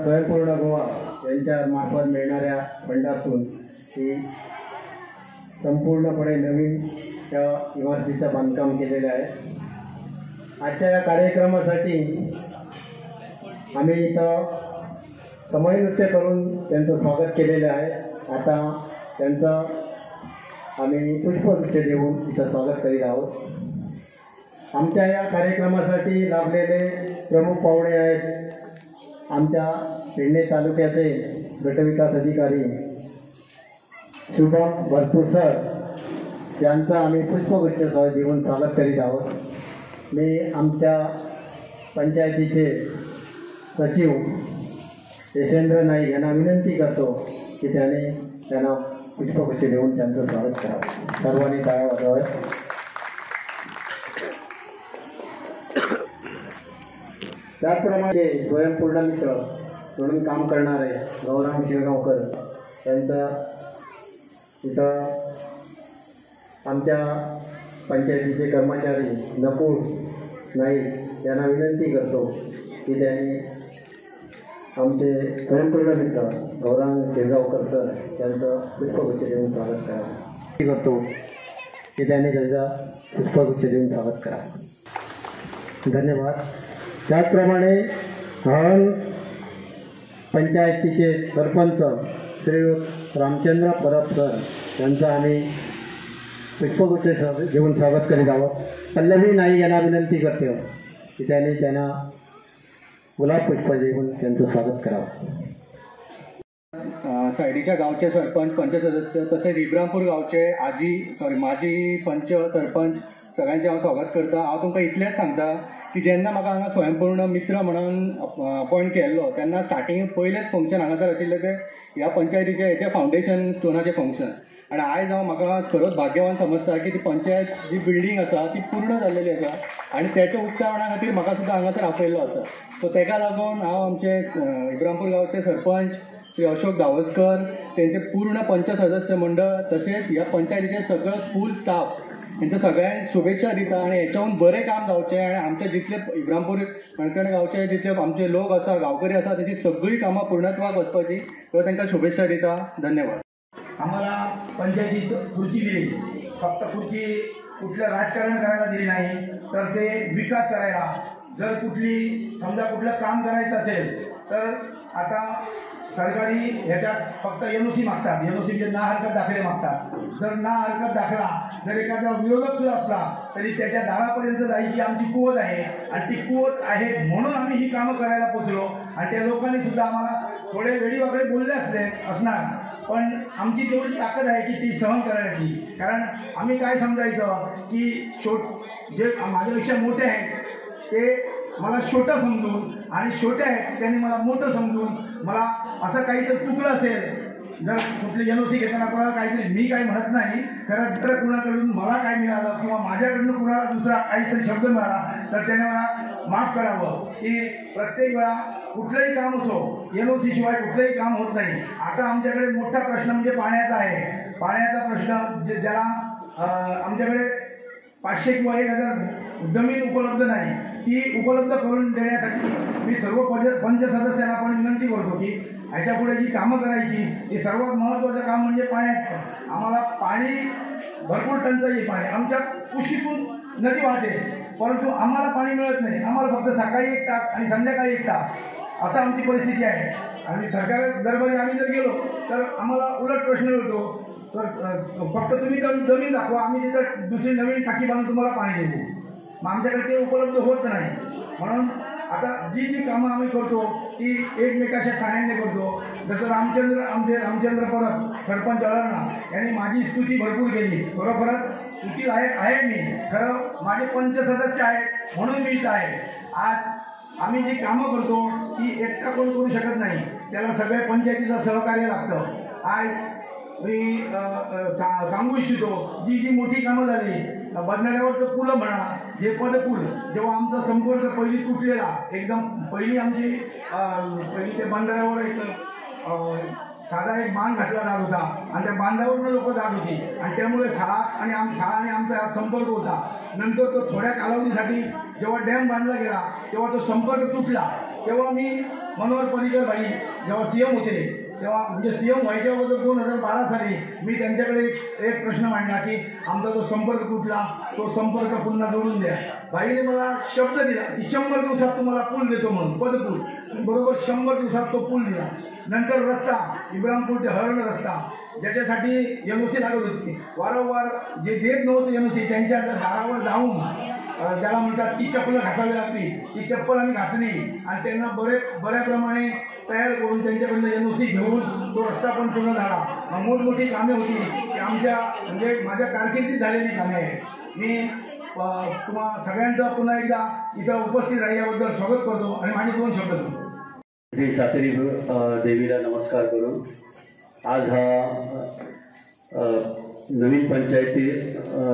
स्वयंपूर्ण गोवा यांच्या मार्फत मिळणाऱ्या फंडातून ही संपूर्णपणे नवीन त्या इमारतीचं बांधकाम केलेलं आहे। आजच्या या कार्यक्रमासाठी आम्ही इथं समय नृत्य करून त्यांचं स्वागत केलेलं आहे। आता त्यांचं आम्ही पुष्पगुच्छ देऊन इथं स्वागत करीत आहोत। आमच्या या कार्यक्रमासाठी लाभलेले प्रमुख पाहुणे आहेत आमच्या पेडणे तालुक्याचे गटविकास अधिकारी शुभम भरपूर सर, यांचं आम्ही पुष्पगुच्छ देऊन स्वागत करीत आहोत। मी आमच्या पंचायतीचे सचिव यशेंद्र नाईक यांना विनंती करतो की त्यांना पुष्पगुच्छ देऊन त्यांचं स्वागत करावं। सर्वांनी टाळ्या वाजवाव्यात। त्याचप्रमाणे स्वयंपूर्ण मित्र म्हणून काम करणारे गौराम शिरगावकर यांचं इथं आमच्या पंचायतीचे कर्मचारी नकुळ नाईक यांना विनंती करतो की त्यांनी आमचे स्वयंपूर्ण मित्र गौराम शिरगावकर सर यांचं पुष्पगुच्छ देऊन स्वागत करावं करतो की त्यांनी त्यांचा पुष्पगुच्छ देऊन स्वागत करावं। धन्यवाद। त्याचप्रमाणे हळण पंचायतीचे सरपंच श्री रामचंद्र परब सर यांचं आम्ही पुष्पगुच्छ देऊन स्वागत करीत आहोत। पल्लवी नाईक यांना विनंती करते की त्यांना गुलाब पुष्प देऊन त्यांचं स्वागत करावं। सायडीच्या गावचे सरपंच पंच सदस्य तसेच इब्रामपूर गावचे माजी पंच सरपंच सगळ्यांचे हांव स्वागत करता। हांव तुमकां इतलेंच सांगता की जेन्ना म्हाका हांगा स्वयंपूर्ण मित्र म्हणून अपॉयंट केल्लो तेन्ना स्टार्टिंग पयलेंच फंक्शन हांगासर आशिल्लें तें ह्या पंचायतीचे हेचे फावंडेशन स्टोनाचें फंक्शन। आनी आयज हांव म्हाका खरोच भाग्यवान समजता की ती पंचायत जी बिल्डींग आसा ती पूर्ण जाल्लेली आसा आनी त्याच्या उक्तावणा खातीर म्हाका सुद्दां हांगासर आपयल्लो आसा। सो तेका लागून हांव आमचे इब्रामपूर गांवचे सरपंच श्री अशोक दावोसकर, तेंचे पूर्ण पंच सदस्य मंडळ तशेंच ह्या पंचायतीचे सगळो फूल स्टाफ हेंच्या सगळ्यांक शुभेच्छा दिता आनी हेच्याहून बरें काम जावचें आनी आमचे जितले इब्रामपूर मणकणे गांवचे जितले आमचे लोक आसा गांवकरी आसा तेची सगळीं कामां पूर्णत्वाक वचपाची तो तांकां शुभेच्छा दिता। धन्यवाद। आम्हाला पंचायतीत खुर्ची दिली, फक्त खुर्ची कुठलं राजकारण करायला दिली नाही तर ते विकास करायला, जर समजा कुठलं काम करायचं असेल तर आता सरकारी ह्याच्यात फक्त NOC मागतात, NOC म्हणजे ना हरकत दाखले मागतात। जर ना हरकत दाखला जर एखादा विरोधक सुद्धा असला तरी त्याच्या दारापर्यंत जायची आमची कुवत आहे आणि ती कुवत आहे म्हणून आम्ही ही कामं करायला पोचलो। आणि त्या लोकांनी सुद्धा आम्हाला थोडे वेळीवाकडे बोलले असणार पण आमची तेवढी ताकद आहे की ती सहन करायची। कारण आम्ही काय समजायचं की जे माझ्यापेक्षा मोठे आहेत ते मला छोटं समजून आणि छोटे आहेत त्यांनी मला मोठं समजून मला असं काहीतरी चुकलं असेल जर कुठले NOC घेताना कोणाला काहीतरी मी काही म्हणत नाही, खरं तर कुणाकडून मला काय मिळालं किंवा माझ्याकडून कुणाला दुसरा काहीतरी शब्द मिळाला तर त्याने मला माफ करावं की प्रत्येक वेळा कुठलंही काम असो NOC शिवाय कुठलंही काम होत नाही। आता आमच्याकडे मोठा प्रश्न म्हणजे पाण्याचा आहे। पाण्याचा प्रश्न ज्याला आमच्याकडे 500 किंवा 1000 जमीन उपलब्ध नाही, ती उपलब्ध करून देण्यासाठी मी सर्व पंच सदस्यांना पण विनंती करतो की ह्याच्या पुढे जी कामं करायची ही सर्वात महत्त्वाचं काम म्हणजे पाण्याचं। आम्हाला पाणी भरपूर टंचाई पाणी आमच्या कुशीतून नदी वाहते परंतु आम्हाला पाणी मिळत नाही। आम्हाला फक्त सकाळी 1 तास आणि संध्याकाळी 1 तास असं आमची परिस्थिती आहे। आणि सरकार दरबारी आम्ही जर गेलो तर आम्हाला उलट प्रश्न मिळतो तर फक्त तुम्ही जमीन दाखवा, आम्ही तिथं दुसरी नवीन टाकी बांधून तुम्हाला पाणी देऊ। मग आमच्याकडे ते उपलब्ध होत नाही। म्हणून आता जी कामं आम्ही करतो ती एकमेकाच्या सहाय्याने करतो। जसं आमचे रामचंद्र परब सरपंच अळरणा यांनी माझी स्तुती भरपूर केली, खरोखरच स्तुती आहे मी, खरं माझे पंच सदस्य आहेत म्हणून मी इथं आहे। आज आम्ही जी कामं करतो ती एकटा कोण करू शकत नाही, त्याला सगळ्या पंचायतीचं सहकार्य लागतं। आज मी सांगू इच्छितो जी मोठी कामं झाली बंधाऱ्यावरचं पुलं म्हणा, जे पदपूल जेव्हा आमचा संपर्क पहिली तुटलेला एकदम पहिली आमची पहिली ते बंधाऱ्यावर एक साधा एक बांध घातला जात होता आणि त्या बांधावरनं लोक जात होती आणि त्यामुळे शाळा आणि आमचा संपर्क होता. नंतर तो थोड्या कालावधीसाठी जेव्हा डॅम बांधला गेला तेव्हा तो संपर्क तुटला. तेव्हा मी मनोहर पर्रिकर भाई जेव्हा CM होते तेव्हा म्हणजे CM व्हायच्या अगोदर 2012 साली मी त्यांच्याकडे एक प्रश्न मांडला की आमचा जो संपर्क तुटला तो संपर्क पुन्हा जोडून द्या. भाईने मला शब्द दिला की 100 दिवसात तुम्हाला पूल देतो म्हणून, पदपूल. बरोबर 100 दिवसात तो पूल दिला. नंतर रस्ता इब्राहिमपूर ते हरण रस्ता ज्याच्यासाठी NOC लागत होती, वारंवार जे देत नव्हते NOC त्यांच्या दारावर जाऊन ज्याला म्हणतात ती चप्पल घासावी लागती, ती चप्पल आम्ही घासली आणि त्यांना बऱ्याप्रमाणे तयार करून त्यांच्याकडनं NOC घेऊन तो रस्ता पण पूर्ण झाला. मोठमोठी कामे होती की आमच्या म्हणजे माझ्या कारकिर्दीत झालेली कामे आहे. मी तुम्हा सगळ्यांचं पुन्हा एकदा इथं उपस्थित राहिल्याबद्दल स्वागत करतो आणि माझे 2 शब्द सांगतो. श्री सातेरी देवीला नमस्कार करून आज हा नवीन पंचायती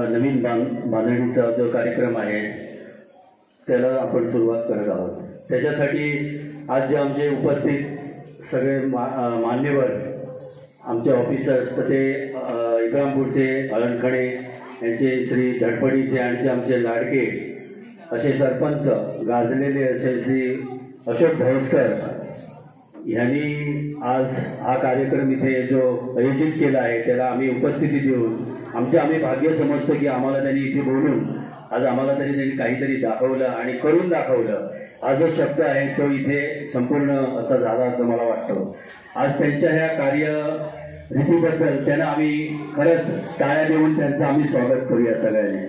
नवीन बांधणीचा जो कार्यक्रम आहे त्याला आपण सुरुवात करत आहोत. त्याच्यासाठी आज जे आमचे उपस्थित सगळे मान्यवर आमचे ऑफिसर्स तर ते इब्राहिमपूरचे अळणखणे यांचे श्री धडपडीचे आणि आमचे लाडके असे सरपंच गाजलेले असे श्री अशोक ढवस्कर यांनी आज हा कार्यक्रम इथे जो आयोजित केला आहे त्याला आम्ही उपस्थिती देऊन आम्ही भाग्य समजतो की आम्हाला त्यांनी इथे बोलून आज आम्हाला तरी त्यांनी काहीतरी दाखवलं आणि करून दाखवलं. हा जो शब्द आहे तो इथे संपूर्ण असा झाला असं मला वाटतं. आज त्यांच्या ह्या कार्यरीतीबद्दल त्यांना आम्ही खरंच टाळ्या देऊन त्यांचं आम्ही स्वागत करूया सगळ्यांनी.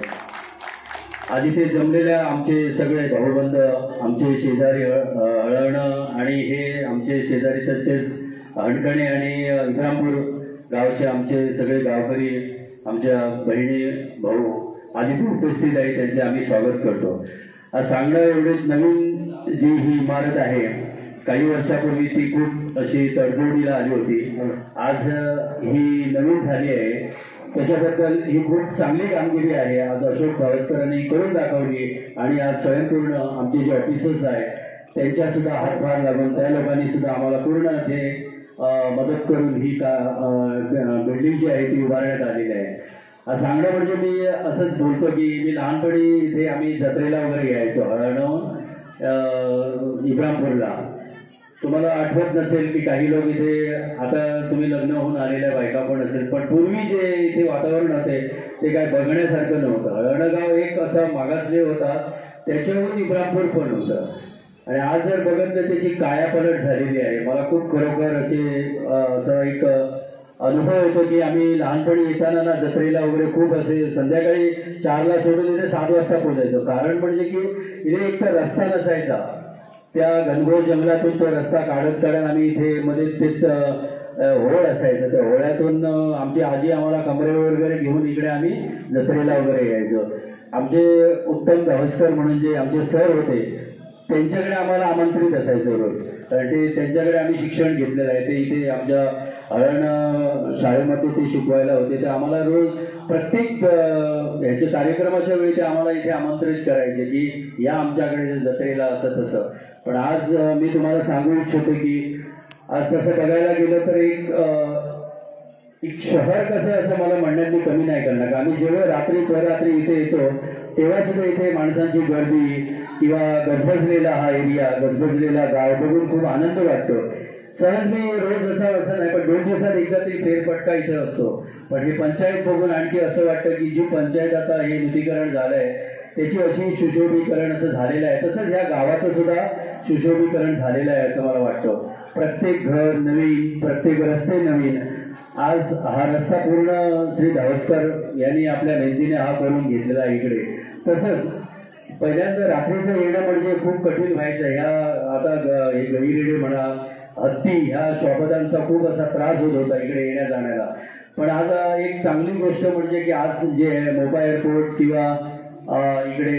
आज इथे जमलेल्या आमचे सगळे भाऊबंध, आमचे शेजारी अळणं आणि हे आमचे शेजारी तसेच हणकणे आणि इब्राहिमपूर गावचे आमचे सगळे गावकरी, आमच्या बहिणी भाऊ आज इथे उपस्थित आहे त्यांचे आम्ही स्वागत करतो. आज सांगणं एवढे नवीन जी ही इमारत आहे काही वर्षापूर्वी ती खूप अशी तडजोडीला आली होती. आज ही नवीन झाली आहे त्याच्याबद्दल ही खूप चांगली कामगिरी आहे. आज अशोक ढवस्करांनी करून दाखवली आणि आज स्वयंपूर्ण आमचे जे ऑफिसर्स आहेत त्यांच्या सुद्धा हातभार लागून त्या लोकांनी सुद्धा आम्हाला पूर्ण ते मदत करून ही बिल्डिंग जी आहे ती उभारण्यात आलेली आहे. सांगणं म्हणजे मी असंच बोलतो की मी लहानपणी इथे आम्ही जत्रेला वगैरे यायचो हळणहून इब्राहिमपूरला. तुम्हाला आठवत नसेल की काही लोक इथे आता तुम्ही लग्न होऊन आलेल्या बायका पण असेल पण पूर्वी जे इथे वातावरण होते ते काय बघण्यासारखं नव्हतं. हळणगाव एक असा मागासले होता त्याच्याहून इब्राहिमपूर पण होतं आणि आज जर बघत तर त्याची कायापलट झालेली आहे. मला खूप खरोखर असा एक अनुभव होतो की आम्ही लहानपणी येताना ना जत्रेला वगैरे खूप असे संध्याकाळी 4ला सोडून इथे 7 वाजता पोहोचायचो. कारण म्हणजे की इथे एक तर रस्ता नसायचा, त्या घनघोर जंगलातून तो रस्ता काढत आम्ही इथे मध्ये तेच होळ असायचं. त्या होळ्यातून आमची आजी आम्हाला कमरेवर वगैरे घेऊन इकडे आम्ही जत्रेला वगैरे यायचो. आमचे उत्तम ढवस्कर म्हणून जे आमचे सर होते त्यांच्याकडे आम्हाला आमंत्रित असायचं रोज, कारण ते त्यांच्याकडे आम्ही शिक्षण घेतलेलं आहे. ते इथे आमच्या हळण शाळेमध्ये ते शिकवायला होते. ते आम्हाला रोज प्रत्येक ह्याच्या कार्यक्रमाच्या वेळी ते आम्हाला इथे आमंत्रित करायचे की या आमच्याकडे जत्रेला असं तसं. पण आज मी तुम्हाला सांगू इच्छितो की आज तसं बघायला गेलं तर एक शहर कसं असं मला म्हणण्यात कमी नाही करणार. आम्ही जेव्हा रात्री इथे येतो तेव्हा सुद्धा इथे माणसांची गर्दी किंवा गजबजलेला हा एरिया, गजबजलेला गाव बघून खूप आनंद वाटतो. सहज मी रोज असं नाही पण 2 दिवसात एकदा तरी फेरफटका इथे असतो. पण हे पंचायत बघून आणखी असं वाटतं की जी पंचायत आता हे नूतनीकरण झालंय त्याची अशी सुशोभीकरण असं झालेलं आहे. तसंच या गावाचं सुद्धा सुशोभीकरण झालेलं आहे असं मला वाटतं. प्रत्येक घर नवीन, प्रत्येक रस्ते नवीन. आज हा रस्ता पूर्ण श्री ढवस्कर यांनी आपल्या मेहनतीने हा करून घेतलेला आहे इकडे. तसंच पहिल्यांदा रात्रीचं येणं म्हणजे खूप कठीण व्हायचं. ह्या आता हे गहिरेडे म्हणा, हत्ती ह्या शॉपदांचा खूप असा त्रास होत होता इकडे येण्या जाण्याला. पण आज एक चांगली गोष्ट म्हणजे की आज जे मोपा एअरपोर्ट किंवा इकडे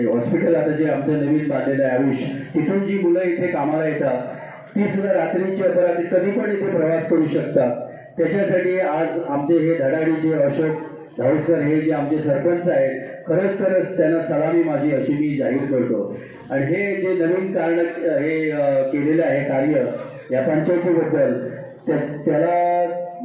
हॉस्पिटल आता जे आमचं नवीन बांधलेलं आहे आयुष, तिथून जी मुलं इथे कामाला येतात ती सुद्धा रात्रीची अपरात्री कधी पण इथे प्रवास करू शकतात. त्याच्यासाठी आज आमचे हे धडाडीचे अशोक धाऊसकर हे जे आमचे सरपंच आहेत, खरंच त्यांना सलामी माझी अशी मी जाहीर करतो. आणि हे जे नवीन कारण हे केलेलं आहे कार्य या पंचायतीबद्दल, त्याला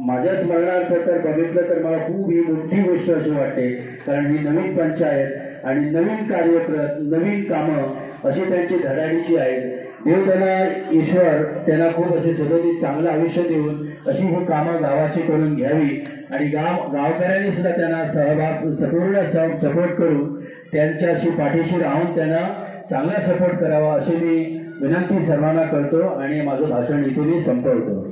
माझ्या स्मरणार्थ तर बघितलं तर मला खूप ही मोठी गोष्ट अशी वाटते. कारण ही नवीन पंचायत आणि नवीन कार्यक्रम, नवीन कामं अशी त्यांची धडाडीची आहेत. देव त्यांना, ईश्वर त्यांना खूप असे सदोदित चांगलं आयुष्य देऊन अशी ही कामं गावाची करून घ्यावी आणि गावकऱ्यांनी सुद्धा त्यांना पूर्ण सपोर्ट करून त्यांच्याशी पाठीशी राहून त्यांना चांगला सपोर्ट करावा अशी मी विनंती सर्वांना करतो आणि माझं भाषण इथे मी संपवतो.